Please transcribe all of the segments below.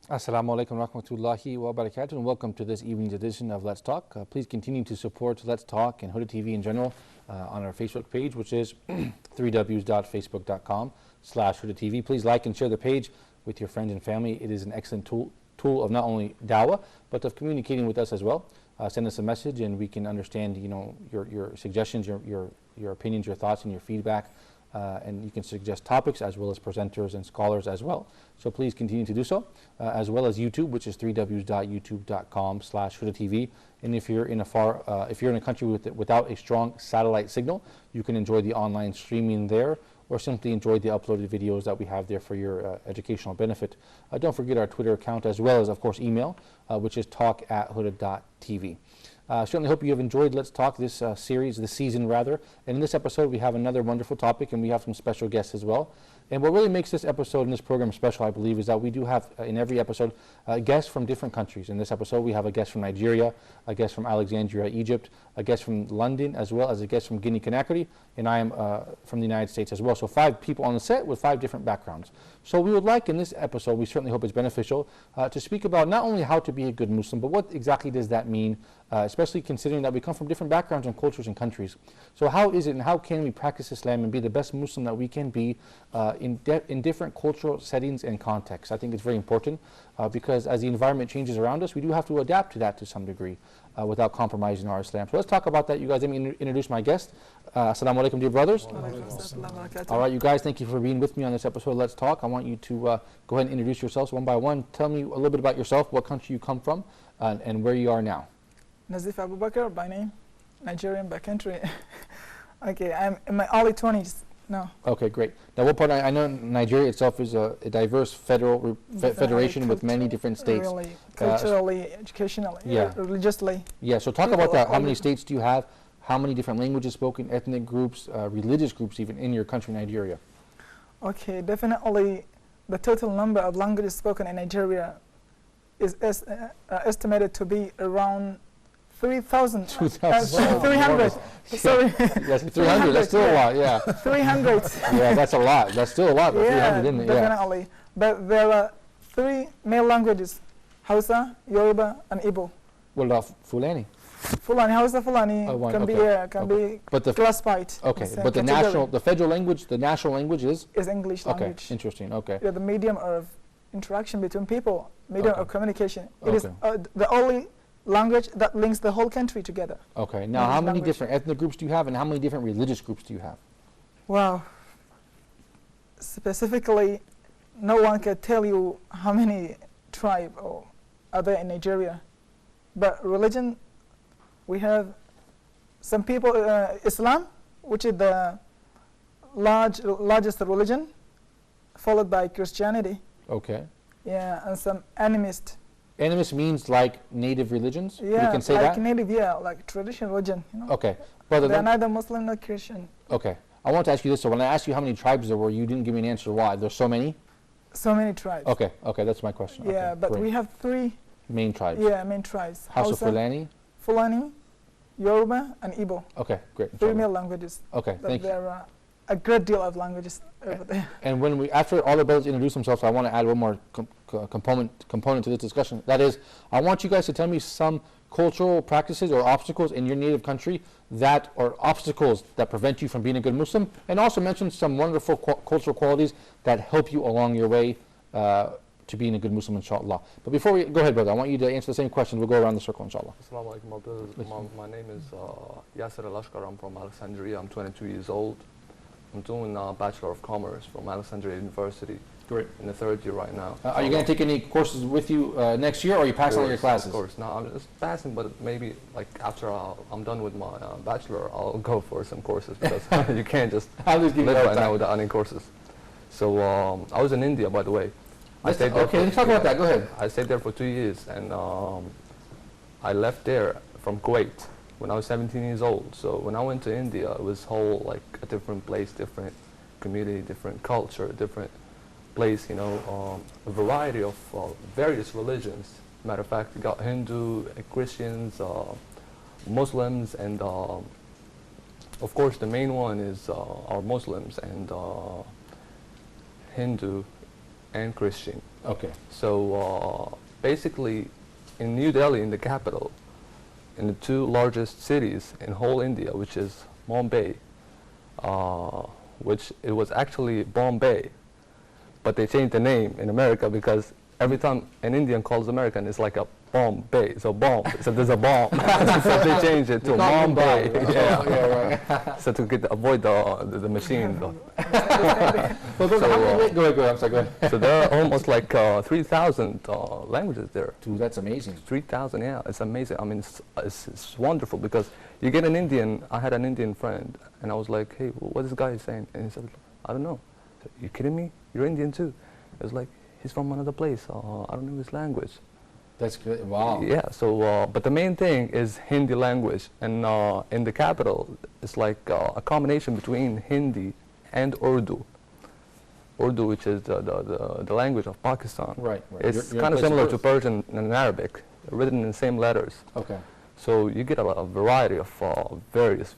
Assalamu alaikum rahmatullahi wa barakatuh, and welcome to this evening's edition of Let's Talk. Please continue to support Let's Talk and Huda TV in general on our Facebook page, which is www.facebook.com/Huda TV. Please like and share the page with your friends and family. It is an excellent tool of not only dawah, but of communicating with us as well. Send us a message and we can understand, your suggestions, your opinions, your thoughts, and your feedback. And you can suggest topics as well as presenters and scholars as well. So please continue to do so, as well as YouTube, which is www.youtube.com/Huda TV. And if you're in a country without a strong satellite signal, you can enjoy the online streaming there, or simply enjoy the uploaded videos that we have there for your educational benefit. Don't forget our Twitter account, as well as, of course, email, which is talk@huda.tv. Certainly hope you have enjoyed Let's Talk, this season rather. And in this episode, we have another wonderful topic, and we have some special guests as well. And what really makes this episode and this program special, I believe, is that we do have, in every episode, guests from different countries. In this episode, we have a guest from Nigeria, a guest from Alexandria, Egypt, a guest from London, as well as a guest from Guinea-Conakry, and I am from the United States as well. So 5 people on the set with 5 different backgrounds. So we would like, in this episode, we certainly hope it's beneficial, to speak about not only how to be a good Muslim, but what exactly does that mean, especially considering that we come from different backgrounds and cultures and countries. So how is it and how can we practice Islam and be the best Muslim that we can be in different cultural settings and contexts? I think it's very important because as the environment changes around us, we do have to adapt to that to some degree without compromising our Islam. So let's talk about that. You guys, let me introduce my guest. Assalamu alaikum, dear brothers. All right, you guys, thank you for being with me on this episode of Let's Talk. I want you to go ahead and introduce yourselves one by one. Tell me a little bit about yourself, what country you come from, and where you are now. Nazif Abu Bakr by name, Nigerian by country. Okay, I'm in my early 20s now. Okay, great. Now, what part? I know Nigeria itself is a diverse federation with many different states. Really, culturally, educationally, religiously. Yeah, so talk about that. How many states do you have? How many different languages spoken, ethnic groups, religious groups even in your country, Nigeria? Okay, definitely the total number of languages spoken in Nigeria is estimated to be around 3,000. 300. Sorry. Yes, 300. That's still a lot. Yeah. 300. Yeah, that's a lot. That's still a lot. But 300, isn't it? Definitely. Yeah. But there are 3 main languages: Hausa, Yoruba, and Igbo. What about Fulani? Fulani, Hausa, Fulani can be classified. Okay, but the federal language, the national language is English language. Okay, interesting. Okay. The medium of interaction between people, medium of communication. It is the only language that links the whole country together. Okay. Now, how many different ethnic groups do you have, and how many different religious groups do you have? Wow. Specifically, no one can tell you how many tribes are there in Nigeria. But religion, we have some people, Islam, which is the largest religion, followed by Christianity. Okay. Yeah, and some animist. Animist means like native religions? Yeah, we can say like that? native, like traditional religion. Okay. They're neither Muslim nor Christian. Okay. I want to ask you this. So when I asked you how many tribes there were, you didn't give me an answer. Why? There's so many? So many tribes. Okay. Okay, that's my question. Yeah, okay, but great. we have 3 main tribes. Yeah, main tribes. Hausa, Fulani? Fulani, Yoruba, and Igbo. Okay, great. 3 main languages. Okay, thank you. There are a great deal of languages over there. And when after all the brothers introduce themselves, I want to add one more component to this discussion. That is, I want you guys to tell me some cultural practices or obstacles in your native country that are obstacles that prevent you from being a good Muslim, and also mention some wonderful cultural qualities that help you along your way to being a good Muslim, inshallah. But before we go ahead, brother, I want you to answer the same question. We'll go around the circle, inshallah. Assalamu alaikum. My name is Yasser Al-Ashkar. I'm from Alexandria. I'm 22 years old. I'm doing a Bachelor of Commerce from Alexandria University. Great. In the 3rd year right now. Are you going to take any courses with you next year, or are you passing all your classes? Of course. No, I'm just passing, but maybe like after I'm done with my Bachelor, I'll go for some courses, because you can't just live right now without any courses. So I was in India, by the way. Okay, let's talk about that. Go ahead. I stayed there for 2 years, and I left there from Kuwait when I was 17 years old. So when I went to India, it was like a different place, different community, different culture, different place, a variety of various religions. Matter of fact, you got Hindu, Christians, Muslims, and of course the main one is our Muslims and Hindu and Christian. Okay. So basically, in New Delhi, in the capital, in the two largest cities in whole India, which is Mumbai, which it was actually Bombay, but they changed the name in America because every time an Indian calls American, it's like a Bombay, so bomb. So there's a bomb. So they changed it to Mumbai. Yeah. So to avoid the machine. Well, go ahead. I'm sorry. Go ahead. So there are almost like 3,000 languages there. Dude, that's amazing. 3,000, yeah, it's amazing. I mean, it's wonderful because you get an Indian. I had an Indian friend, and I was like, hey, what is this guy saying? And he said, I don't know. I said, you kidding me? You're Indian too? It was like, he's from another place. I don't know his language. That's good. Wow. Yeah, so, but the main thing is Hindi language. And in the capital, it's like a combination between Hindi and Urdu. Urdu, which is the language of Pakistan. Right. It's kind of similar to Persian and Arabic, written in the same letters. Okay. So you get a variety of various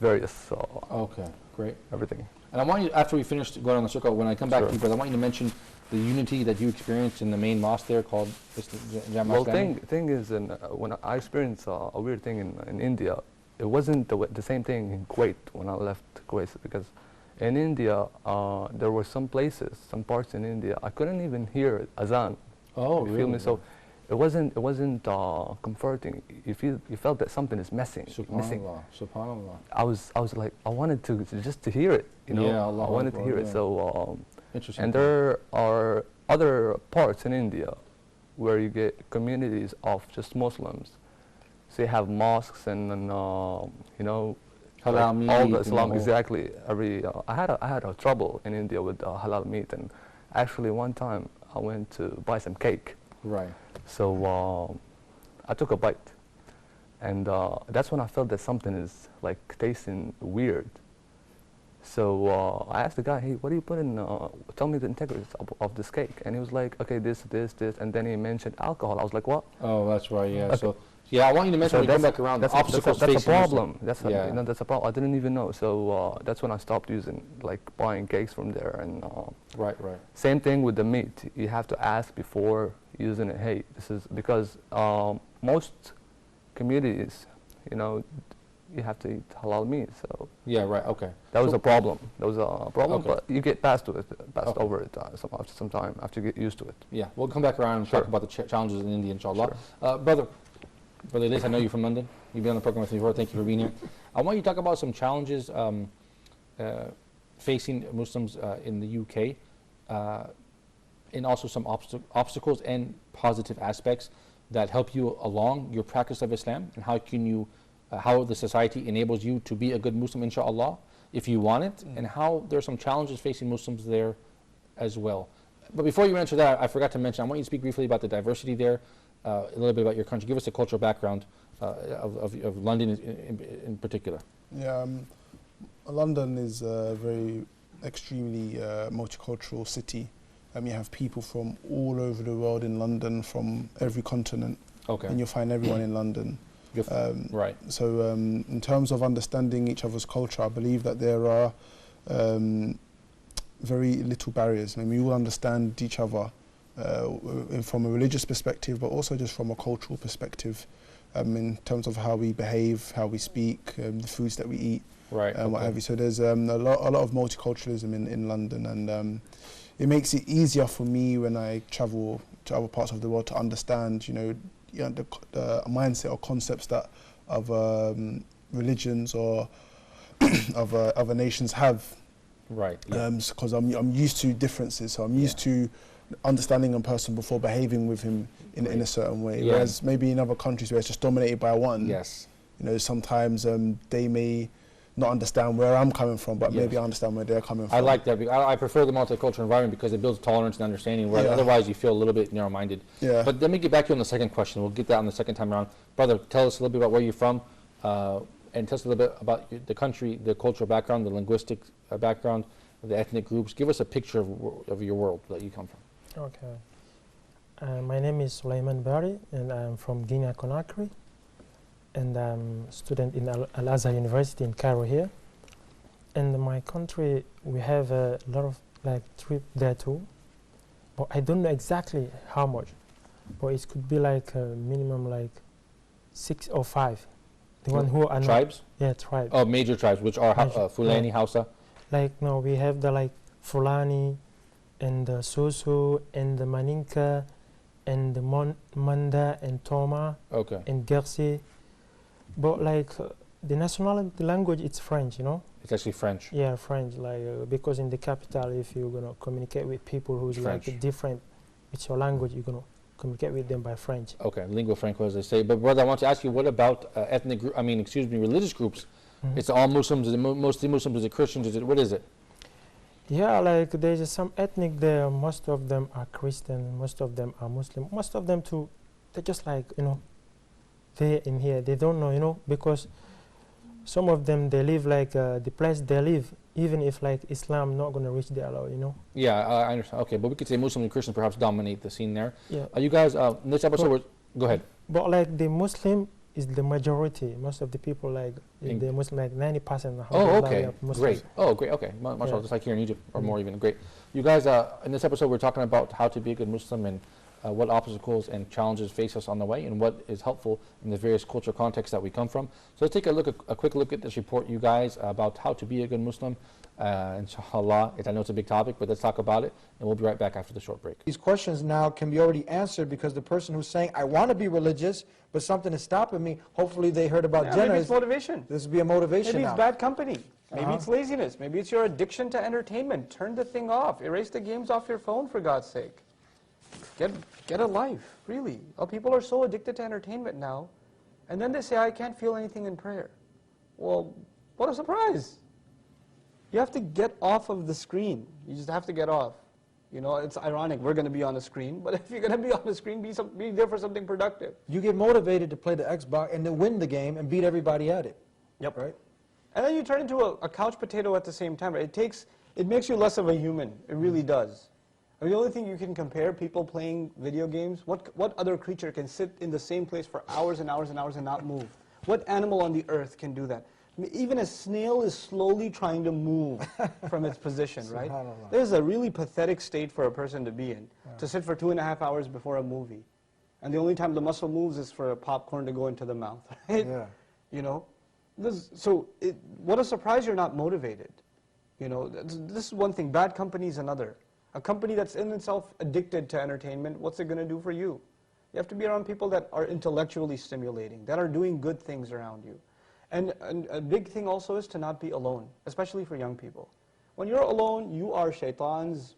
Okay, great. everything. And I want you, after we finish going on the circle, when I come back to you, brother, I want you to mention the unity that you experienced in the main mosque there called Jama Well, Islami. thing is, when I experienced a weird thing in India, it wasn't the same thing in Kuwait when I left Kuwait, because in India there were some places, some parts in India I couldn't even hear azan. Oh, You really? feel me? So it wasn't comforting. You felt that something is missing. Subhanallah. Subhanallah. I was like, I wanted to just to hear it. You know, Yeah, Allahu I wanted to Akbar, hear it. yeah. So. Interesting. And there are other parts in India where you get communities of just Muslims. So you have mosques and you know, Halal meat all the and Islam, all. exactly. I had a trouble in India with halal meat, and actually one time I went to buy some cake. Right. So I took a bite, and that's when I felt that something is like tasting weird. So I asked the guy, hey, what do you put in, tell me the integrity of this cake. And he was like, okay, this, and then he mentioned alcohol. I was like, what? Oh, that's right, yeah. Okay. So, yeah, I want you to mention when you come back around, the obstacles that's a facing problem. Muslim. That's Yeah. you know, that's a problem. I didn't even know. So that's when I stopped using, like, buying cakes from there. And Right. same thing with the meat. You have to ask before using it. Hey, this is because most communities, you know, you have to eat halal meat. So Yeah, right, okay. that was a problem. That was a problem, Okay. but you get past okay. over it after some time, after you get used to it. Yeah, we'll come back around and Sure. talk about the challenges in India, inshallah. Sure. Brother Liz, I know you're from London. You've been on the program with me before. Thank you for being here. I want you to talk about some challenges facing Muslims in the UK, and also some obstacles and positive aspects that help you along your practice of Islam, and how can you, how the society enables you to be a good Muslim, inshallah, if you want it, and how there are some challenges facing Muslims there as well. But before you answer that, I forgot to mention, I want you to speak briefly about the diversity there, a little bit about your country. Give us a cultural background of London in particular. Yeah, London is a very extremely multicultural city. You have people from all over the world in London, from every continent, Okay. and you'll find everyone in London. Right. So in terms of understanding each other's culture, I believe that there are very little barriers. I mean, we all understand each other from a religious perspective, but also just from a cultural perspective, in terms of how we behave, how we speak, the foods that we eat, Right. what have you. So there's a lot of multiculturalism in London, and it makes it easier for me when I travel to other parts of the world to understand, the mindset or concepts that other religions or other nations have. Right. Because I'm used to differences, so I'm used to understanding a person before behaving with him in a certain way. Yeah. Whereas maybe in other countries where it's just dominated by one, Yes. sometimes they may not understand where I'm coming from, but Yes. maybe I understand where they're coming from. I like that. I prefer the multicultural environment because it builds tolerance and understanding, where Yeah. otherwise you feel a little bit narrow-minded. Yeah. But let me get back to you on the second question. We'll get that on the second time around. Brother, tell us a little bit about where you're from, and tell us a little bit about the country, the cultural background, the linguistic background, the ethnic groups. Give us a picture of your world that you come from. Okay. My name is Sulaiman Bari, and I'm from Guinea-Conakry, and I'm a student in Al-Azhar University in Cairo here. In my country, we have a lot of trip there too, but I don't know exactly how much. But it could be like minimum like 6 or 5. The one who are Tribes? Not, yeah, tribes. Oh, major tribes, which are Fulani, yeah. Hausa. Like no, we have the like Fulani, and the Soso, and the Maninka, and the Manda, and Toma, Okay. and Gersi. But like the national language, it's French, you know. It's actually French. Yeah, French. Like because in the capital, if you're gonna communicate with people who's like different with your language, you're gonna communicate with them by French. Okay, lingua franca, as they say. But brother, I want to ask you, what about ethnic group? I mean, excuse me, religious groups? Mm-hmm. It's all Muslims. Is it mostly Muslims? Is it Christians? Is it what is it? Yeah, like there's some ethnic there. Most of them are Christian. Most of them are Muslim. Most of them too. They're just like they in here. They don't know, because some of them they live like the place they live. Even if like Islam not gonna reach there, Yeah, I understand. Okay, but we could say Muslims and Christians perhaps dominate the scene there. Yeah. You guys, in this episode, go ahead. But like the Muslim is the majority. Most of the people like the Muslim, like 90%. Oh, okay, great. Oh, great. Okay, Yeah. just like here in Egypt or more even. Great. You guys, in this episode, we're talking about how to be a good Muslim and what obstacles and challenges face us on the way, and what is helpful in the various cultural contexts that we come from. So let's take a quick look at this report, you guys, about how to be a good Muslim. Inshallah, I know it's a big topic, but let's talk about it, and we'll be right back after the short break. These questions now can be already answered because the person who's saying, I want to be religious, but something is stopping me, hopefully they heard about Jannah. Maybe it's motivation. This would be a motivation Maybe now. it's bad company. Maybe it's laziness. Maybe it's your addiction to entertainment. Turn the thing off. Erase the games off your phone, for God's sake. Get a life, really. People are so addicted to entertainment now, and then they say, I can't feel anything in prayer. Well, what a surprise. You have to get off of the screen. You just have to get off. It's ironic, we're going to be on a screen, but if you're going to be on a screen, be there for something productive. You get motivated to play the Xbox and then win the game and beat everybody at it. Yep. Right? And then you turn into a couch potato at the same time. It makes you less of a human. It really does. The only thing you can compare people playing video games, what other creature can sit in the same place for hours and hours and hours and not move? What animal on the earth can do that? I mean, even a snail is slowly trying to move from its position, right? This is a really pathetic state for a person to be in, to sit for 2.5 hours before a movie. And the only time the muscle moves is for a popcorn to go into the mouth, right? Yeah. What a surprise you're not motivated. This is one thing, bad company is another. A company that's in itself addicted to entertainment, what's it going to do for you? You have to be around people that are intellectually stimulating, that are doing good things around you. And a big thing also is to not be alone, especially for young people. When you're alone, you are shaitan's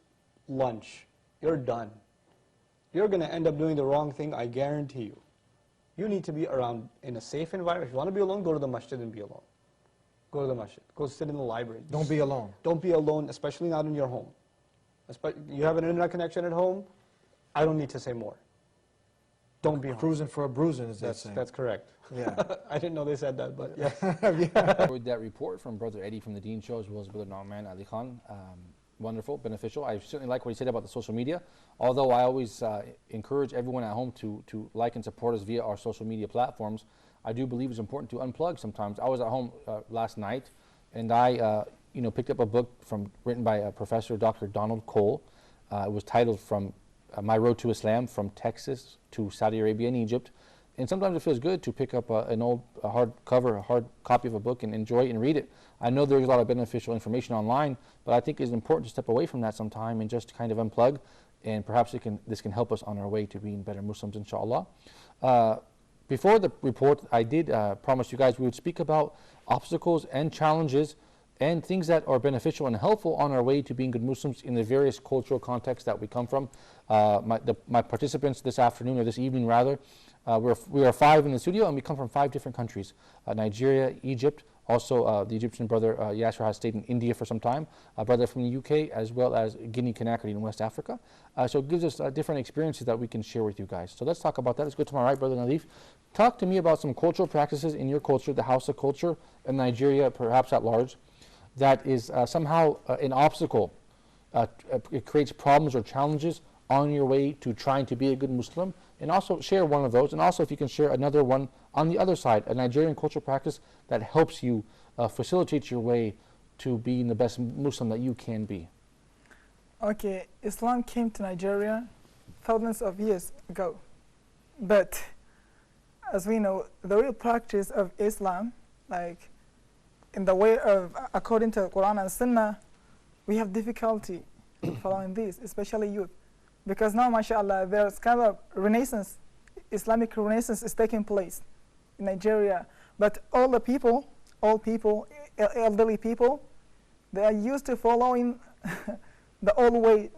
lunch. You're done. You're going to end up doing the wrong thing, I guarantee you. You need to be around in a safe environment. If you want to be alone, go to the masjid and be alone. Go to the masjid. Go sit in the library. Don't be alone. Don't be alone, especially not in your home. You have an internet connection at home, I don't need to say more. Don't be home. Cruising for a bruising, is that saying? That's correct. Yeah. I didn't know they said that, but yes. With that report from Brother Eddie from the Deen Show, as well as Brother Nauman Ali Khan, wonderful, beneficial. I certainly like what he said about the social media, although I always encourage everyone at home to like and support us via our social media platforms. I do believe it's important to unplug sometimes. I was at home last night, and I picked up a book written by a professor, Dr. Donald Cole. It was titled "From My Road to Islam: From Texas to Saudi Arabia and Egypt." And sometimes it feels good to pick up an old hard copy of a book and enjoy it and read it. I know there's a lot of beneficial information online, but I think it's important to step away from that sometime and just kind of unplug. And perhaps this can help us on our way to being better Muslims, inshallah. Before the report, I did promise you guys we would speak about obstacles and challenges and things that are beneficial and helpful on our way to being good Muslims in the various cultural contexts that we come from. My participants this afternoon, or this evening rather, we are 5 in the studio, and we come from 5 different countries: Nigeria, Egypt. Also, the Egyptian brother Yasser has stayed in India for some time. A brother from the UK, as well as Guinea-Conakry in West Africa. So it gives us different experiences that we can share with you guys. So let's talk about that. Let's go to my right, Brother Nadif. Talk to me about some cultural practices in your culture, the Hausa culture, in Nigeria, perhaps at large, that is somehow an obstacle. It creates problems or challenges on your way to trying to be a good Muslim, and also share one of those. And also, if you can share another one on the other side, a Nigerian cultural practice that helps you facilitate your way to being the best Muslim that you can be. Okay, Islam came to Nigeria thousands of years ago. But as we know, the real practice of Islam, like in the way of, according to the Quran and Sunnah, we have difficulty following this, especially youth. Because now, mashallah, there's kind of renaissance, Islamic renaissance is taking place in Nigeria. But all people, elderly people, they are used to following the old way,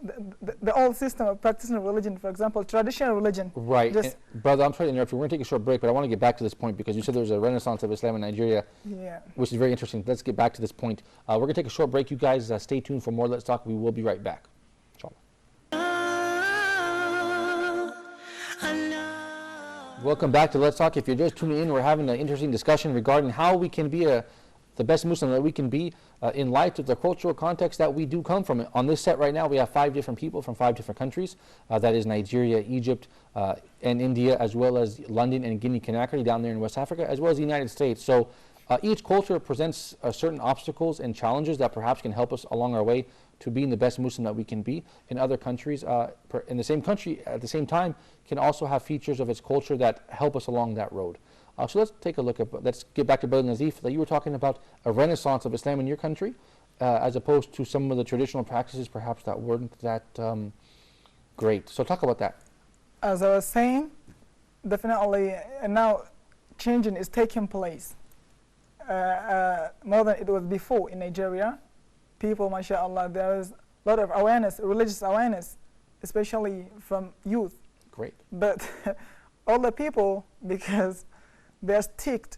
the old system of practicing religion, for example, traditional religion. Right. Just Brother, I'm sorry to interrupt you. We're going to take a short break, but I want to get back to this point because you said there's a renaissance of Islam in Nigeria, yeah. which is very interesting. Let's get back to this point. We're going to take a short break. You guys stay tuned for more Let's Talk. We will be right back. Inshallah. Welcome back to Let's Talk. If you're just tuning in, we're having an interesting discussion regarding how we can be the best Muslim that we can be in light of the cultural context that we do come from. On this set right now, we have 5 different people from 5 different countries. That is Nigeria, Egypt, and India, as well as London and Guinea-Conakry down there in West Africa, as well as the United States. So each culture presents certain obstacles and challenges that perhaps can help us along our way to being the best Muslim that we can be. In other countries, in the same country, at the same time, can also have features of its culture that help us along that road. So let's take a look at, let's get back to Brother Nazif, that you were talking about a renaissance of Islam in your country, as opposed to some of the traditional practices perhaps that weren't that great. So talk about that. As I was saying, definitely now changing is taking place. More than it was before in Nigeria. People, mashallah, there is a lot of awareness, religious awareness, especially from youth. Great. But all the people, because they are sticked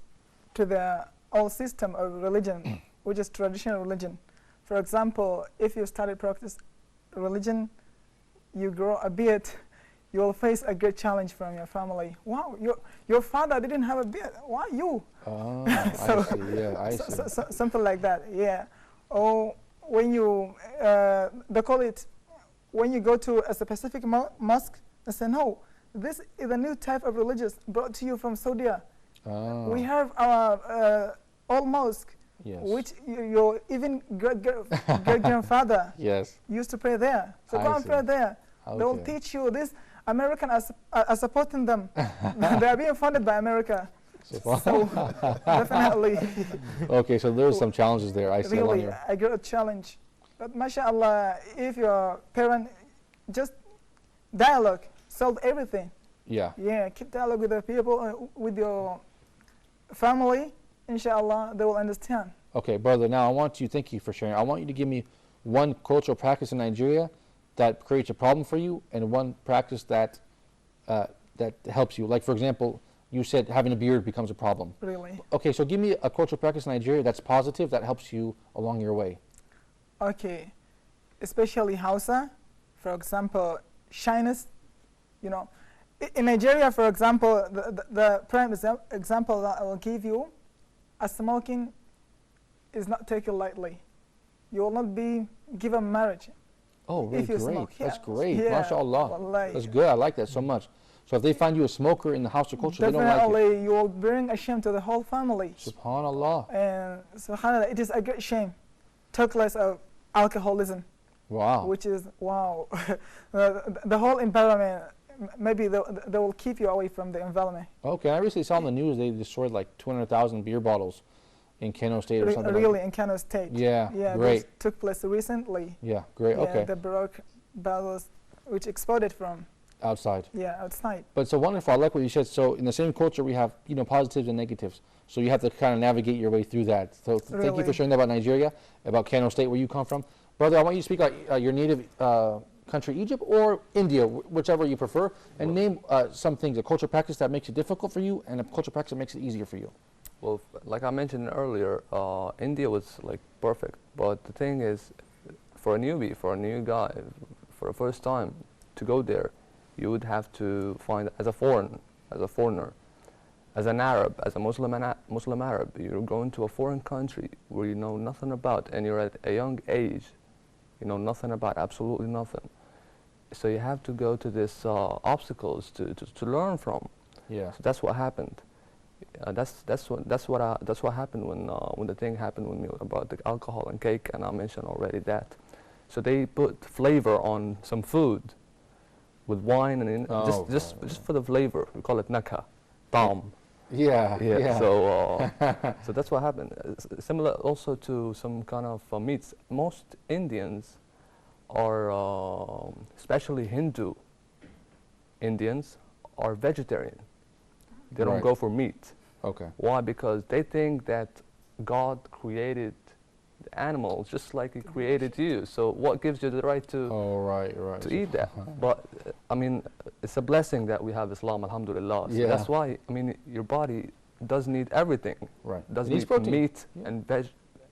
to the old system of religion, which is traditional religion. For example, if you started practice religion, you grow a beard, you will face a great challenge from your family. Wow, your father didn't have a beard. Why you? Oh, So- I see. Yeah, I see. Something like that. Yeah. Or when you they call it when you go to a specific mosque and say, no, this is a new type of religious brought to you from Saudi. Oh, We have our old mosque, yes. which your even great-grandfather Yes. used to pray there. So go I and see. pray there. They will Okay. teach you this. Americans are supporting them. They are being funded by America. So definitely, Okay, so there's some challenges there. I see along really, your. a great challenge. But mashallah, if your parent just dialogue, solve everything. Yeah. Yeah, keep dialogue with the people, with your family. Inshallah, they will understand. Okay, brother. Now I want you. Thank you for sharing. I want you to give me one cultural practice in Nigeria that creates a problem for you, and one practice that that helps you. Like for example, you said having a beard becomes a problem. Really. Okay, so give me a cultural practice in Nigeria that's positive, that helps you along your way. Okay, especially Hausa, for example, shyness. You know, in Nigeria, for example, the prime example that I will give you, smoking is not taken lightly. You will not be given marriage. Oh, really If you great. smoke, That's yeah. great. Yeah, MashaAllah. wallahi. That's good. I like that so much. So if they find you a smoker in the house of culture, they don't like it. Definitely, you will bring a shame to the whole family. Subhanallah. And subhanallah, it is a great shame. Talk less of alcoholism, Wow. which is, wow. The whole environment, maybe they will keep you away from the environment. Okay, I recently saw on the news they destroyed like 200,000 beer bottles in Kano State or something. Really, in Kano State. Yeah, Yeah, great. this took place recently. Yeah, great. Yeah, Okay, the Baroque bottles, which exploded from, outside. outside. But so wonderful. I like what you said. So in the same culture, we have positives and negatives. So you have to kind of navigate your way through that. So thank you for Really. sharing that about Nigeria, about Kano State, where you come from, brother. I want you to speak about your native country, Egypt, or India, whichever you prefer, and name some things, a cultural practice that makes it difficult for you, and a cultural practice that makes it easier for you. Well, like I mentioned earlier, India was like perfect. But the thing is, for a newbie, for a new guy, for the first time to go there, you would have to find as a foreigner, as an Arab, as a Muslim Arab, you're going to a foreign country where you know nothing about, and you're at a young age, you know nothing about, absolutely nothing. So you have to go to these obstacles to learn from. Yeah. So that's what happened. That's what happened when the thing happened with me about the alcohol and cake, and I mentioned already that. So they put flavor on some food with wine and just for the flavor. We call it nakha, tam. Yeah, yeah. So that's what happened. Similar also to some kind of meats. Most Indians are, especially Hindu Indians, are vegetarian. They don't Right. go for meat. Okay. Why? Because they think that God created the animals just like He created you. So what gives you the right to to eat that? But I mean, it's a blessing that we have Islam, alhamdulillah. So Yeah. that's why, I mean, your body does need everything. Right. Does It needs need protein. meat Yeah. and veg,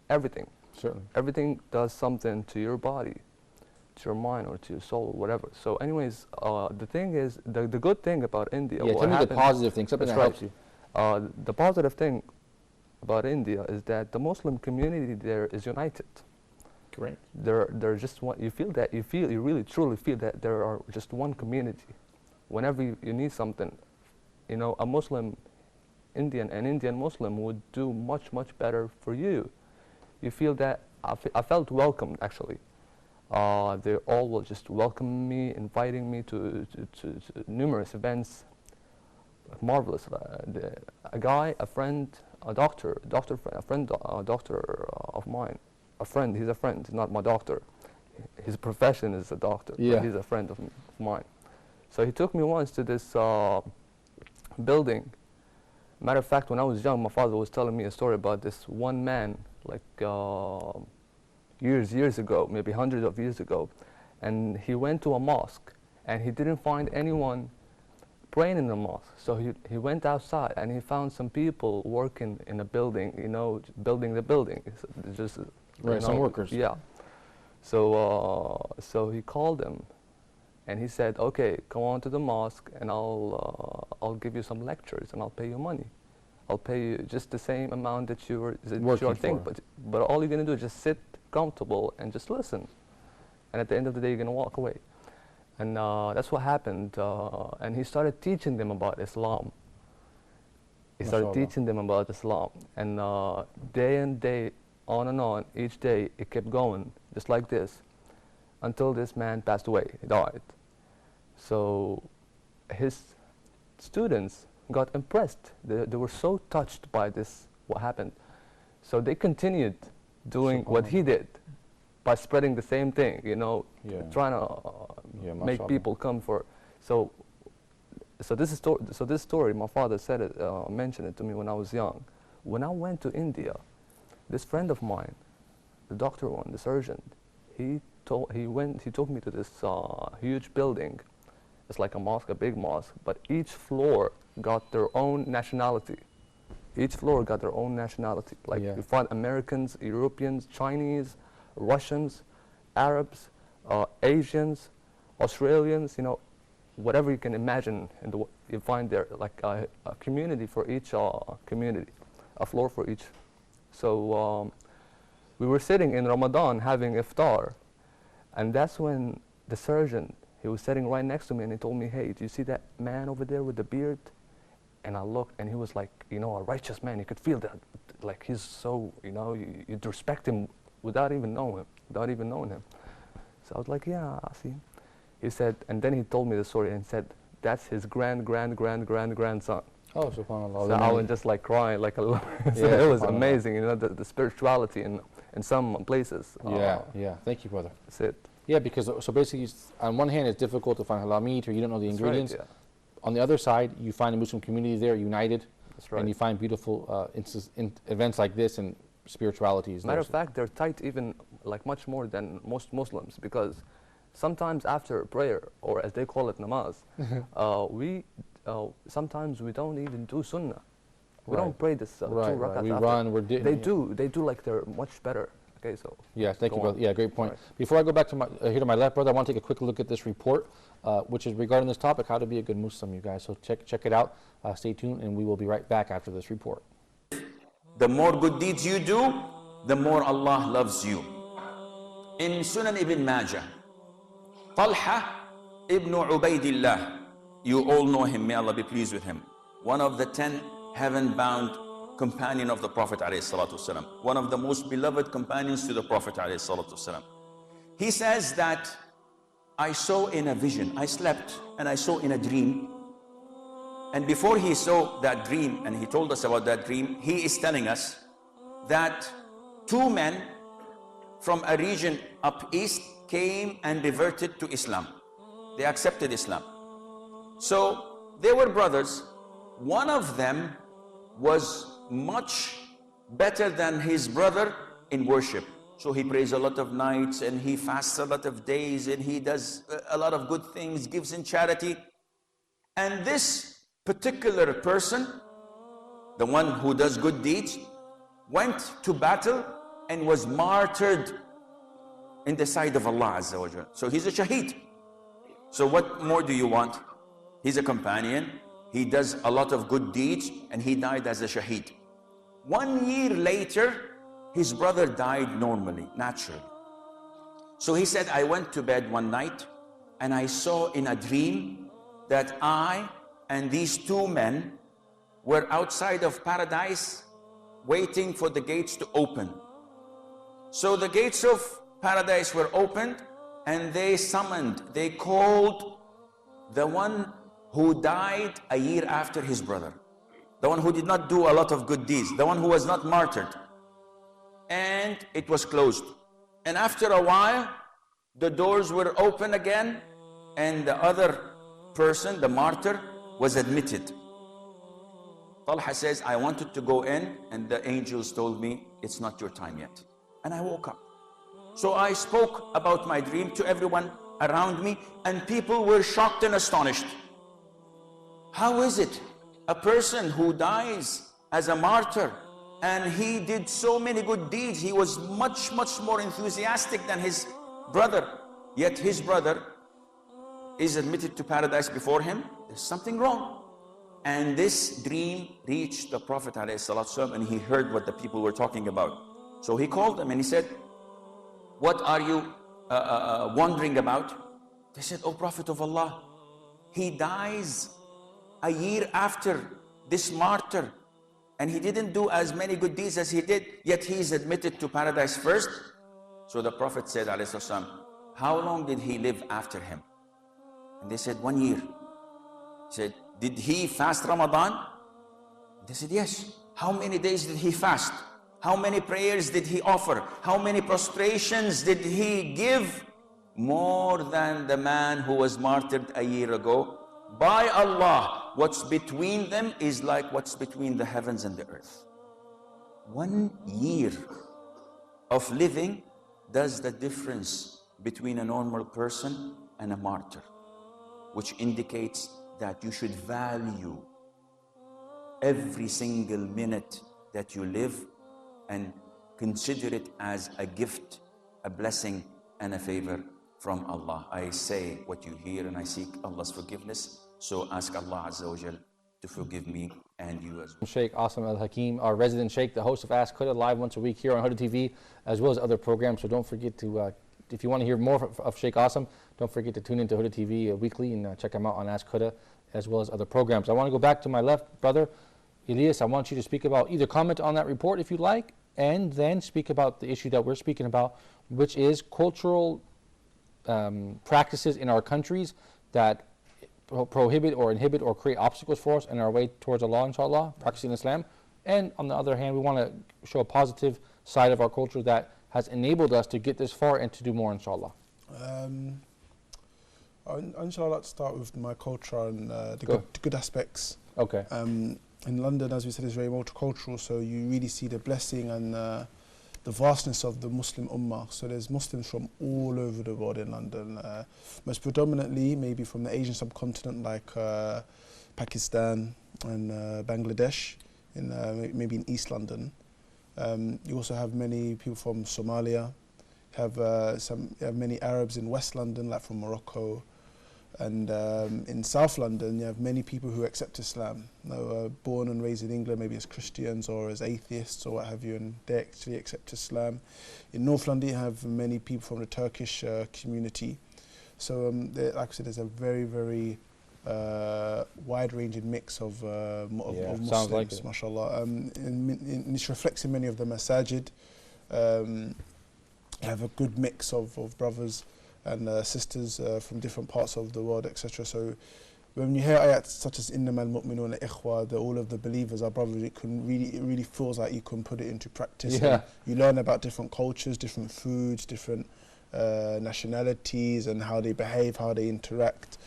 everything. Certainly. Everything does something to your body, to your mind, or to your soul, or whatever. So anyways, the thing is, the good thing about India, Yeah, what tell me the happened- positive thing, something That's that helps right. you. The positive thing about India is that the Muslim community there is united. Great. They're just one. You really truly feel that there are just one community. Whenever you need something, you know, a Muslim Indian, an Indian Muslim would do much better for you. You feel that I felt welcomed actually. They all will just welcome me, inviting me to numerous events. Marvelous. A friend, a doctor of mine. He's a friend, he's not my doctor. His profession is a doctor, Yeah. but he's a friend of mine. So he took me once to this building. Matter of fact, when I was young, my father was telling me a story about this one man, like years ago, maybe hundreds of years ago, and he went to a mosque, and he didn't find anyone praying in the mosque. So he went outside, and he found some people working in a building, you know, building the building. It's just, Right, you some know, workers. Yeah. So he called them, and he said, "Okay, come on to the mosque, and I'll give you some lectures, and I'll pay you money. I'll pay you just the same amount that you are Working thing, for. but all you're gonna do is just sit comfortable and just listen. And at the end of the day, you're gonna walk away." And that's what happened. And he started teaching them about Islam. He started MashaAllah. teaching them about Islam, and day and day, on and on, each day it kept going, just like this, until this man passed away. He died. So his students got impressed. They were so touched by this, what happened. So they continued doing what he did by spreading the same thing, you know, Yeah. trying to Yeah, make mashallah. people come for. So this story, my father said it, mentioned it to me when I was young. When I went to India, this friend of mine, the doctor one, the surgeon, he took me to this huge building. It's like a mosque, a big mosque, but each floor got their own nationality. Each floor got their own nationality. Like Yeah. you find Americans, Europeans, Chinese, Russians, Arabs, Asians, Australians, you know, whatever you can imagine, you find there like a community for each community, a floor for each. So we were sitting in Ramadan having iftar, and that's when the surgeon, he was sitting right next to me, and he told me, "Hey, do you see that man over there with the beard?" And I looked, and he was like, you know, a righteous man. You could feel that, like he's so, you know, you'd respect him without even knowing him. So I was like, "Yeah, I see." He said, and then he told me the story and said, "That's his grandson." Oh, subhanAllah. So I was just like crying, like a so Yeah, it was subhanAllah. amazing, you know, the spirituality in some places. Yeah. Thank you, brother. That's it. Yeah, because so basically, on one hand, it's difficult to find halal meat, or you don't know the That's right, ingredients. yeah. On the other side, you find a Muslim community there, united, That's right. and you find beautiful events like this and spiritualities. Matter there. of fact, they're tight even like much more than most Muslims, because sometimes after prayer, or as they call it, namaz, sometimes we don't even do sunnah. We Right. don't pray this 2 Right, rakats right. We after. run, They do like they're much better. Okay, so. Yeah, thank Go you, brother. on. Yeah, great point. Right. Before I go back to here to my left, brother, I want to take a quick look at this report, which is regarding this topic, how to be a good Muslim, you guys. So check it out. Stay tuned, and we will be right back after this report. The more good deeds you do, the more Allah loves you. In Sunan Ibn Majah, Talha ibn Ubaidillah, you all know him, may Allah be pleased with him. One of the 10 heaven-bound companion of the Prophet ﷺ, one of the most beloved companions to the Prophet ﷺ. He says that I saw in a vision, I slept and I saw in a dream. And before he saw that dream and he told us about that dream, he is telling us that two men from a region up east came and reverted to Islam. They accepted Islam. So they were brothers. One of them was much better than his brother in worship. So he prays a lot of nights and he fasts a lot of days and he does a lot of good things, gives in charity. And this particular person, the one who does good deeds, went to battle and was martyred in the sight of Allah Azza wa Jal. So he's a shaheed. So what more do you want? He's a companion, he does a lot of good deeds, and he died as a shaheed. 1 year later, his brother died normally, naturally. So he said, I went to bed one night and I saw in a dream that I and these two men were outside of paradise waiting for the gates to open. So the gates of paradise were opened and they summoned, they called the one who died a year after his brother, the one who did not do a lot of good deeds, the one who was not martyred. And it was closed. And after a while, the doors were open again and the other person, the martyr, was admitted. Talha says, I wanted to go in and the angels told me, it's not your time yet. And I woke up. So I spoke about my dream to everyone around me and people were shocked and astonished. How is it a person who dies as a martyr and he did so many good deeds, he was much more enthusiastic than his brother, yet his brother is admitted to paradise before him? There's something wrong. And this dream reached the Prophet ﷺ and he heard what the people were talking about. So he called them and he said, what are you wondering about? They said, oh Prophet of Allah, he dies a year after this martyr and he didn't do as many good deeds as he did, yet he is admitted to paradise first. So the Prophet said, ﷺ, how long did he live after him? And they said, 1 year. He said, did he fast Ramadan? They said, yes. How many days did he fast? How many prayers did he offer? How many prostrations did he give? More than the man who was martyred a year ago. By Allah, what's between them is like what's between the heavens and the earth. 1 year of living does the difference between a normal person and a martyr, which indicates that you should value every single minute that you live and consider it as a gift, a blessing and a favor from Allah. I say what you hear and I seek Allah's forgiveness. So ask Allah Azza wa Jal to forgive me and you as well. Sheikh Asim Al-Hakim, our resident Sheikh, the host of Ask Huda, live once a week here on Huda TV, as well as other programs. So don't forget to, if you want to hear more of Sheikh Asim, don't forget to tune into Huda TV weekly and check him out on Ask Huda, as well as other programs. I want to go back to my left brother, Elias. I want you to speak about, either comment on that report if you like, and then speak about the issue that we're speaking about, which is cultural practices in our countries that prohibit or inhibit or create obstacles for us in our way towards Allah, inshallah, practicing Islam. And on the other hand, we want to show a positive side of our culture that has enabled us to get this far and to do more, inshallah. Inshallah, let's start with my culture and the good aspects. Okay. In London, as we said, is very multicultural, so you really see the blessing and the vastness of the Muslim Ummah. So there's Muslims from all over the world in London, most predominantly maybe from the Asian subcontinent, like Pakistan and Bangladesh, maybe in East London. You also have many people from Somalia. You have many Arabs in West London, like from Morocco. And in South London, you have many people who accept Islam. Born and raised in England, maybe as Christians or as atheists or what have you, and they actually accept Islam. In North London, you have many people from the Turkish community. So, like I said, there's a very wide-ranging mix of Muslims, like it. mashallah. And this reflects in many of the masajid. have a good mix of brothers and sisters from different parts of the world, etc. So when you hear ayats such as innamal mu'minuna ikhwa, that all of the believers are brothers, it really feels like you can put it into practice. Yeah. You learn about different cultures, different foods, different nationalities, and how they behave, how they interact.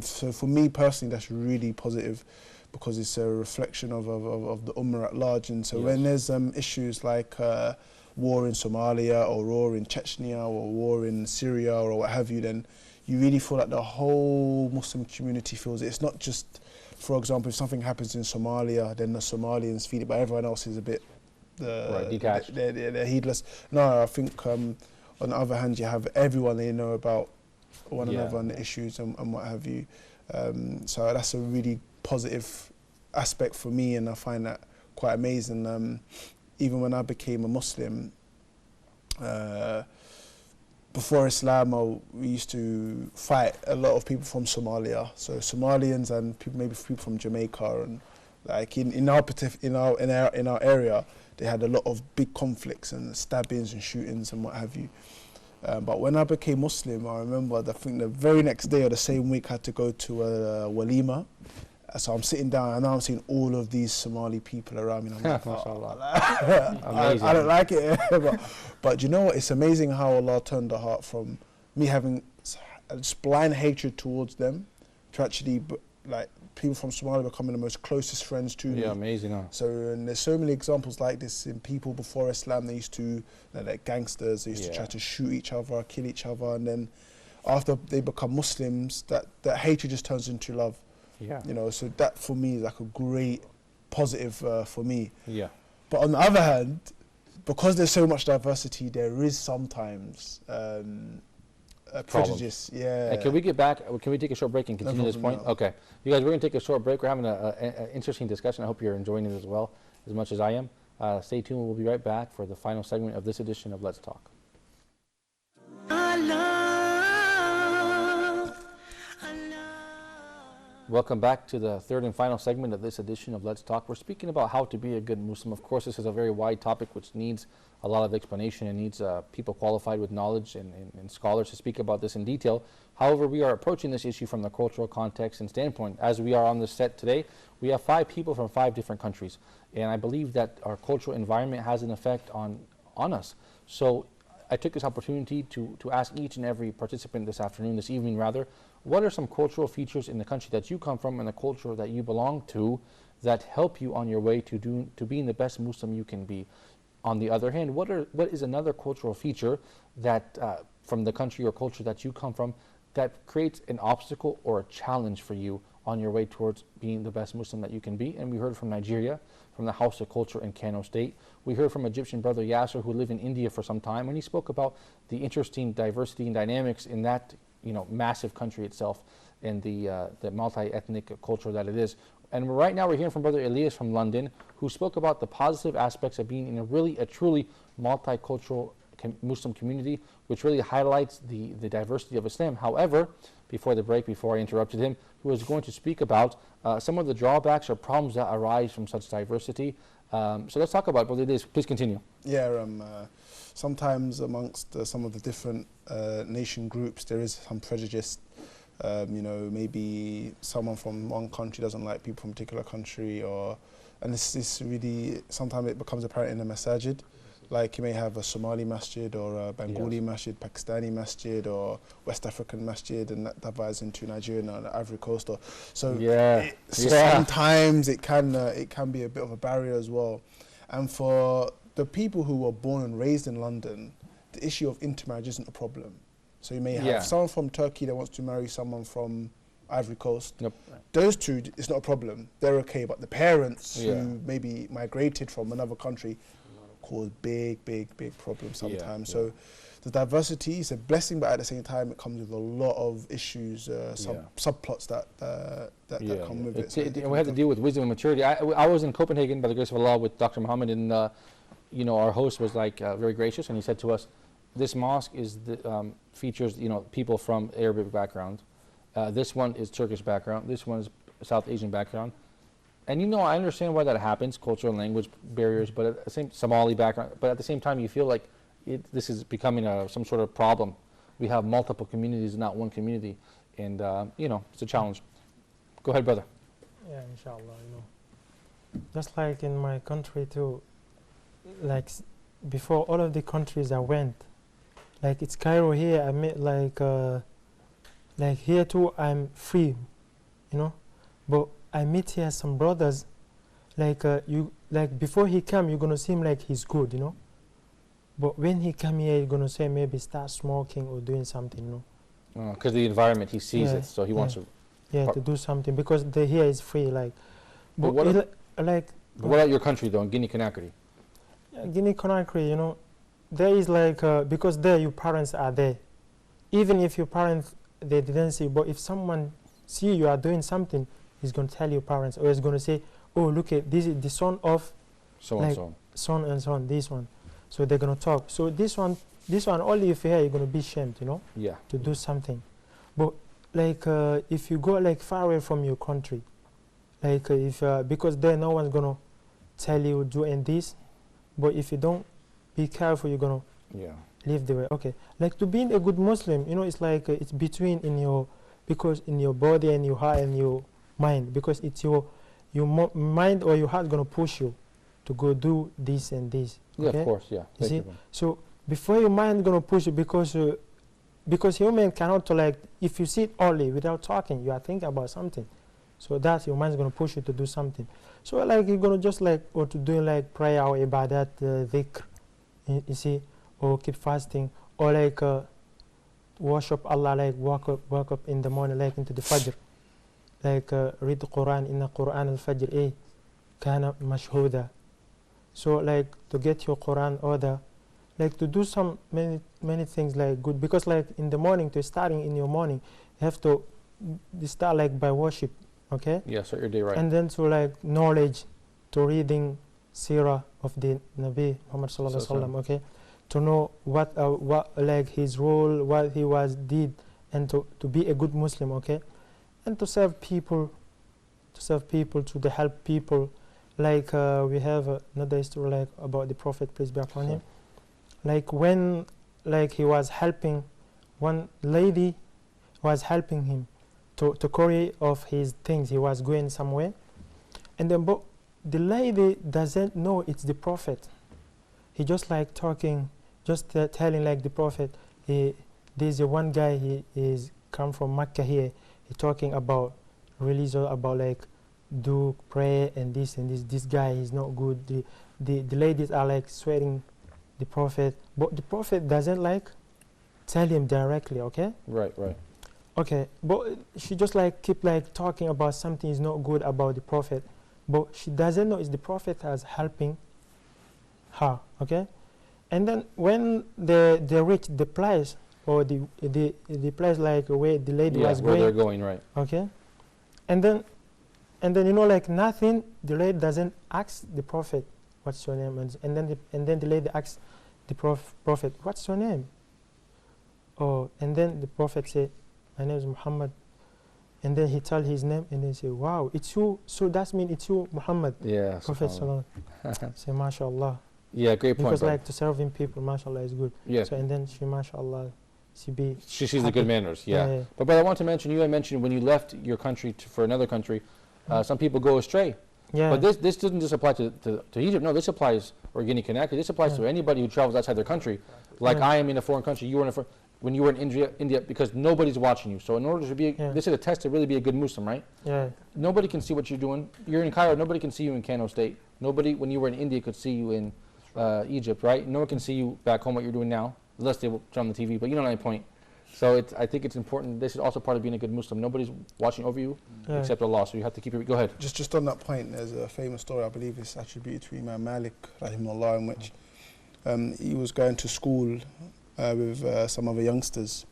So for me personally, that's really positive, because it's a reflection of the ummah at large. And so when there's issues like war in Somalia, or war in Chechnya, or war in Syria, or what have you, then you really feel like the whole Muslim community feels it. It's not just, for example, if something happens in Somalia, then the Somalians feel it, but everyone else is a bit detached. They're heedless. No, I think on the other hand, you have everyone, they know about one another and the issues and what have you. So that's a really positive aspect for me, and I find that quite amazing. Even when I became a Muslim, before Islam, we used to fight a lot of people from Somalia. So Somalians and maybe people from Jamaica, and like in our area, they had a lot of big conflicts and stabbings and shootings and what have you. But when I became Muslim, I remember I think the very next day or the same week I had to go to a walima. So I'm sitting down and now I'm seeing all of these Somali people around me. And I'm like, I don't like it. but you know what? It's amazing how Allah turned the heart from me having just blind hatred towards them to actually, like, people from Somalia becoming the most closest friends to me. Yeah, amazing. Huh? So, and there's so many examples like this in people before Islam. They used to, like gangsters, they used to try to shoot each other, kill each other, and then after they become Muslims, that hatred just turns into love. Yeah. You know, so that for me is like a great positive for me. Yeah. But on the other hand, because there's so much diversity, there is sometimes prejudice. Yeah. Can we get back? Can we take a short break and continue this point? No. Okay. You guys, we're going to take a short break. We're having an interesting discussion. I hope you're enjoying it as well, as much as I am. Stay tuned. We'll be right back for the final segment of this edition of Let's Talk. Welcome back to the third and final segment of this edition of Let's Talk. We're speaking about how to be a good Muslim. Of course, this is a very wide topic which needs a lot of explanation and needs people qualified with knowledge and scholars to speak about this in detail. However, we are approaching this issue from the cultural context and standpoint. As we are on the set today, we have 5 people from 5 different countries. And I believe that our cultural environment has an effect on us. So I took this opportunity to ask each and every participant this evening, what are some cultural features in the country that you come from and the culture that you belong to that help you on your way to being the best Muslim you can be? On the other hand, what is another cultural feature that from the country or culture that you come from that creates an obstacle or a challenge for you on your way towards being the best Muslim that you can be? And we heard from Nigeria, from the House of Culture in Kano State. We heard from Egyptian brother Yasser, who lived in India for some time, and he spoke about the interesting diversity and dynamics in that massive country itself and the multi-ethnic culture that it is. And right now we're hearing from brother Elias from London, who spoke about the positive aspects of being in a truly multicultural Muslim community, which really highlights the diversity of Islam. However, before the break, before I interrupted him, he was going to speak about some of the drawbacks or problems that arise from such diversity. So let's talk about it, brother Elias. Please continue. Yeah, sometimes amongst some of the different nation groups, there is some prejudice. Maybe someone from one country doesn't like people from a particular country, and this really, sometimes it becomes apparent in the masajid. Like you may have a Somali masjid or a Bengali masjid, Pakistani masjid or West African masjid, and that divides into Nigeria and the Ivory Coast. Sometimes it can be a bit of a barrier as well. And for the people who were born and raised in London, the issue of intermarriage isn't a problem. So you may have someone from Turkey that wants to marry someone from Ivory Coast. Nope. Those two, it's not a problem. They're okay. But the parents who maybe migrated from another country cause big problems sometimes. So the diversity is a blessing, but at the same time, it comes with a lot of issues, subplots that come with it. And we have to deal with wisdom and maturity. I was in Copenhagen by the grace of Allah with Dr. Muhammad, and our host was very gracious, and he said to us, this mosque features people from Arabic background. This one is Turkish background. This one is South Asian background. And I understand why that happens, cultural and language barriers, but at the same Somali background. But at the same time, you feel like this is becoming some sort of problem. We have multiple communities, not one community, and you know, it's a challenge. Go ahead, brother. Yeah, inshallah, you know. Just like in my country too, like before all of the countries I went, like it's Cairo here, I met like here too I'm free, you know. But I meet here some brothers, like you, like before he come, you're gonna see him like he's good, you know. But when he come here, you're gonna say maybe start smoking or doing something, you know. Because the environment, he sees Yeah, it, so he wants to. Yeah, to do something because the here is free, like. But But what like. What about your country though, in Guinea-Conakry? Guinea-Conakry, you know, there is like, because there your parents are there. Even if your parents, they didn't see, but if someone see you are doing something, he's going to tell your parents, or he's going to say, oh, look at this is the son of So like and so. son and son, this one. So they're going to talk. So this one, only if you hear, you're going to be shamed, you know, Yeah. to do something. But like, if you go like far away from your country, like if, because there no one's going to tell you doing this, but if you don't be careful, you're going to Yeah. live the way. Okay, like to being a good Muslim, you know, it's like it's between in your, because in your body and your heart and your mind, because it's your mind or your heart gonna push you to go do this and this. Yeah, okay? of course, yeah. You Thank see, you, bro. so before your mind gonna push you, because human cannot like, if you sit only without talking, you are thinking about something. So that your mind's gonna push you to do something. So like you're gonna just like, or to do like prayer or ibadat, dhikr, you see, or keep fasting, or like worship Allah, like wake up in the morning, like into the Fajr, like read the Quran, in the Quran al-Fajr, kana mashhuda. So like to get your Quran order, like to do some many things like good, because like in the morning, to starting in your morning, you have to start like by worship, okay? Yeah, start your day right. And then to like knowledge, to reading Sirah of the Nabi Muhammad sallallahu alaihi wasallam, okay, to know what like his role, what he did, and to be a good Muslim, okay, and to serve people, to help people. Like we have another story like about the Prophet, peace be upon him. Like when like he was helping, one lady was helping him to carry off his things. He was going somewhere, and then but the lady doesn't know it's the Prophet. He just like talking, just telling like the Prophet, there's a one guy, he is come from Mecca here, he talking about religion, about like do prayer and this and this. This guy is not good. The ladies are like swearing the Prophet, but the Prophet doesn't like tell him directly, okay? Right, right. Okay, but she just like keep like talking about something is not good about the Prophet, but she doesn't know it's the Prophet as helping her, okay? And then when they reach the place, or the place like where the lady was where going, they're going, right. okay? And then you know, like nothing, the lady doesn't ask the Prophet, what's your name? And then the lady asks the Prophet, what's your name? Oh, and then the Prophet said, my name is Muhammad. And then he tell his name, and then say, wow, it's you. So that means it's you, Muhammad. Yeah, Prophet subhanallah. sallallahu. Say, mashallah. Yeah, great point, Because brother. like to serving people, mashallah, is good. Yeah. So and then she, mashallah, she She's the happy. good manners, yeah. Yeah, yeah. But brother, I want to mention, you had mentioned when you left your country for another country, some people go astray. Yeah. But this doesn't just apply to Egypt. No, this applies, or Guinea-Conakry. This applies to anybody who travels outside their country. Like I am in a foreign country, you were in a when you were in India, because nobody's watching you. So in order to be, this is a test to really be a good Muslim, right? Yeah. Nobody can see what you're doing. You're in Cairo, nobody can see you in Kano State. Nobody, when you were in India, could see you in Egypt, right? No one can see you back home, what you're doing now, unless they will turn on the TV, but you know my point. So I think it's important. This is also part of being a good Muslim. Nobody's watching over you except Allah, so you have to keep it. Go ahead. Just on that point, there's a famous story, I believe it's attributed to Imam Malik, rahimahullah, in which he was going to school with some other youngsters,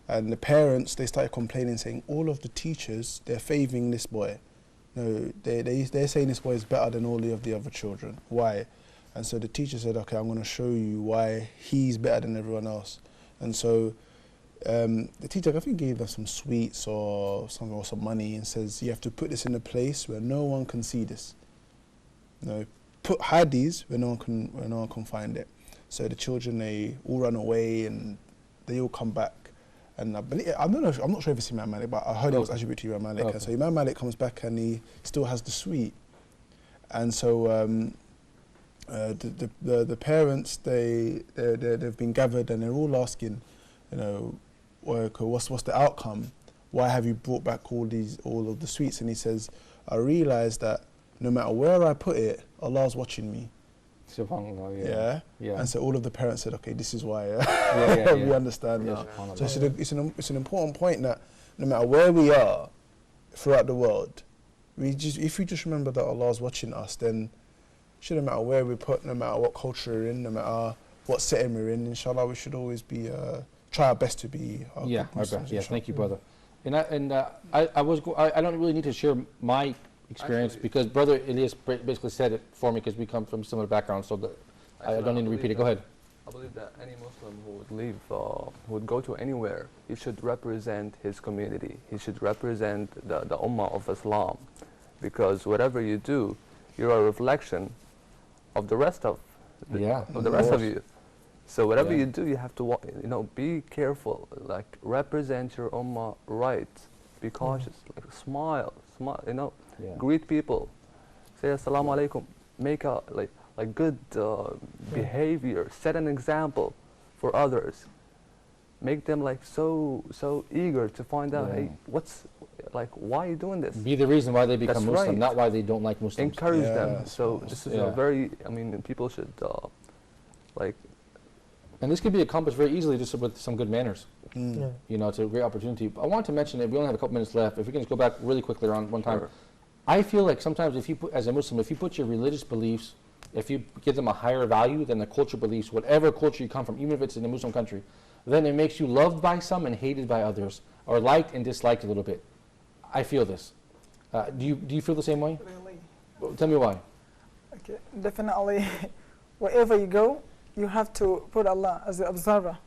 and the parents, they started complaining, saying all of the teachers, they're favouring this boy. No, they're saying this boy is better than all of the other children. Why? And so the teacher said, okay, I'm going to show you why he's better than everyone else. And so the teacher, I think, gave them some sweets or something, or some money, and says, you have to put this in a place where no one can see this. No, hide these where no one can find it. So the children, they all run away and they all come back. And I believe, I don't know, I'm not sure if it's Imam Malik, but I heard it was attributed to Imam Malik. Okay. And so Imam Malik comes back and he still has the sweet. And so the parents, they've been gathered and they're all asking, you know, what's the outcome? Why have you brought back all of the sweets? And he says, I realised that no matter where I put it, Allah's watching me. SubhanAllah, Yeah. Yeah. And so all of the parents said, okay, this is why Yeah, we understand Yeah, now. SubhanAllah. So it's an important point that no matter where we are throughout the world, if we just remember that Allah's watching us, then it shouldn't matter where we put, no matter what culture we're in, no matter what setting we're in, inshallah, we should always be try our best to be good Yeah, Muslims, yeah, inshallah. thank you, brother. And I don't really need to share my experience Actually- because Brother Ilyas basically said it for me because we come from similar backgrounds, so I don't need to repeat it. Go ahead. I believe that any Muslim who would leave, who would go to anywhere, he should represent his community. He should represent the Ummah of Islam, because whatever you do, you're a reflection of the rest of the rest of you. So whatever Yeah. you do, you have to be careful. Like represent your Ummah right. Be cautious. Like smile. Yeah. Greet people. Say assalamu alaikum. Make a like good behavior. Set an example for others. Make them like so eager to find out, Yeah. hey, why are you doing this? Be the reason why they become That's Muslim, right. not why they don't like Muslims. Encourage Yeah, them. So that's this is Yeah. a very, people should And this could be accomplished very easily just with some good manners. Mm. Yeah. You know, it's a great opportunity. I want to mention that we only have a couple minutes left. If we can just go back really quickly around one time. Sure. I feel like sometimes as a Muslim, if you put your religious beliefs, if you give them a higher value than the culture beliefs, whatever culture you come from, even if it's in a Muslim country, then it makes you loved by some and hated by others, or liked and disliked a little bit. I feel this. Do you feel the same way? Really. Well, tell me why. Okay, definitely. Wherever you go, you have to put Allah as the observer.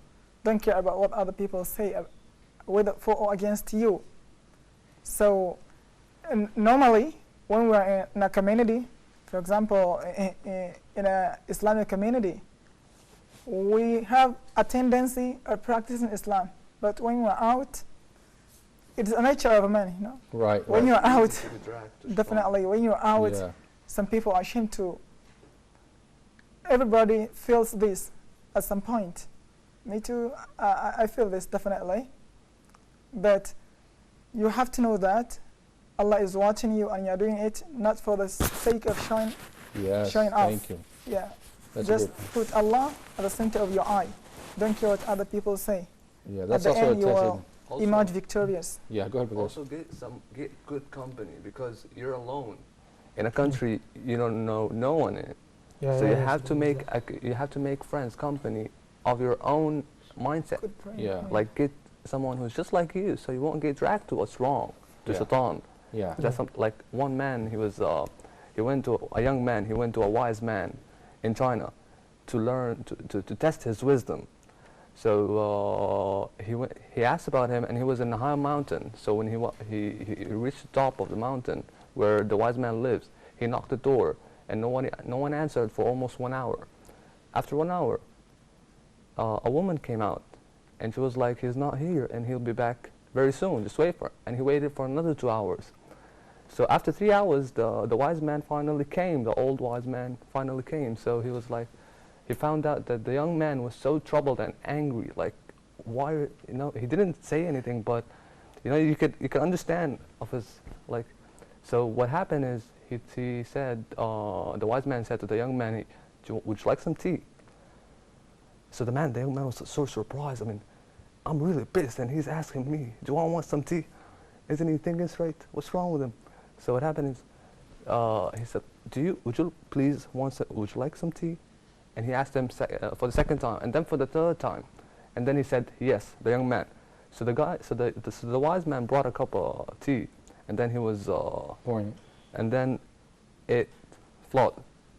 Don't care about what other people say, whether for or against you. So, normally, when we are in a community, for example, in an Islamic community, we have a tendency of practicing Islam. But when we're out, it's a nature of a man, you know. Right. When right. you're out, to be dragged to definitely, when you're out, Yeah. some people are ashamed to. Everybody feels this at some point. Me too, I feel this definitely. But you have to know that Allah is watching you and you're doing it not for the sake of showing Yes. showing off. Thank you. Yeah. That's Just good. put Allah at the center of your eye. Don't care what other people say. Yeah, At that's the also end, you a will tested. emerge victorious. Yeah, go ahead, brother. Also get good company, because you're alone in a country you don't know no one in. Yeah, So yeah, you yeah, have to make friends, company of your own mindset. Good point. Yeah. Like get someone who's just like you, so you won't get dragged to what's wrong, to Yeah. shaitan. Yeah. That's like one man. He went to a young man. He went to a wise man in China to learn to test his wisdom. So he asked about him, and he was in a high mountain. So when he reached the top of the mountain where the wise man lives, he knocked the door, and no one answered for almost 1 hour. After 1 hour, a woman came out, and she was like, "He's not here, and he'll be back very soon. Just wait for it." And he waited for another 2 hours. So after 3 hours, the wise man finally came. The old wise man finally came. So he was like, he found out that the young man was so troubled and angry. Like, why? He didn't say anything, but you could understand of his like. So what happened is he said, the wise man said to the young man, "Would you like some tea?" So the young man was so surprised. I mean, I'm really pissed, and he's asking me, "Do I want some tea? Isn't he thinking straight? What's wrong with him?" So what happened is, he said, would you like some tea? And he asked him for the second time, and then for the third time, and then he said yes, the young man. So the wise man brought a cup of tea, and then he was Pouring. and then it flowed.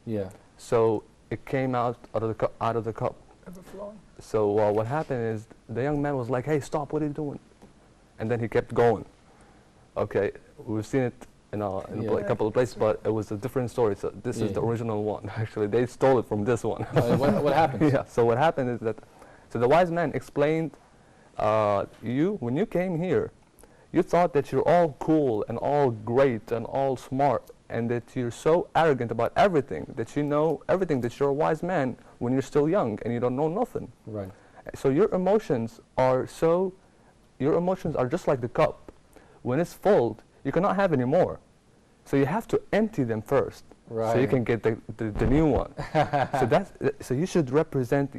Yeah. So it came out of the cup. Overflowing. So what happened is the young man was like, "Hey, stop! What are you doing?" And then he kept going. Okay, we've seen it in a Yeah. couple of places, but it was a different story. So this is the original one. Actually, they stole it from this one. What happened? Yeah. So what happened is that, so the wise man explained, when you came here, you thought that you're all cool and all great and all smart, and that you're so arrogant about everything, that you know everything, that you're a wise man when you're still young and you don't know nothing. Right. So your emotions are just like the cup. When it's full, you cannot have any more. So you have to empty them first, so you Right. can get the new one. So you should represent,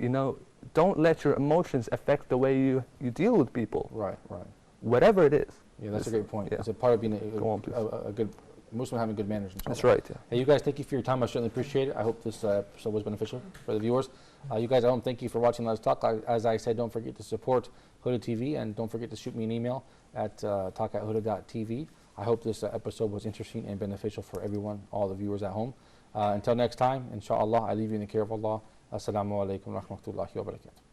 don't let your emotions affect the way you deal with people, Right, right. whatever it is. Yeah, that's a great point. Yeah. It's a part of being Go on, please. a good Muslim, having good manners. Inshallah. That's right, yeah. Hey, you guys, thank you for your time. I certainly appreciate it. I hope this episode was beneficial for the viewers. You guys at home, thank you for watching Let's Talk. As I said, don't forget to support Huda TV, and don't forget to shoot me an email at talk@huda.tv. I hope this episode was interesting and beneficial for everyone, all the viewers at home. Until next time, inshallah, I leave you in the care of Allah. Assalamu alaikum wa rahmatullahi wa barakatuh.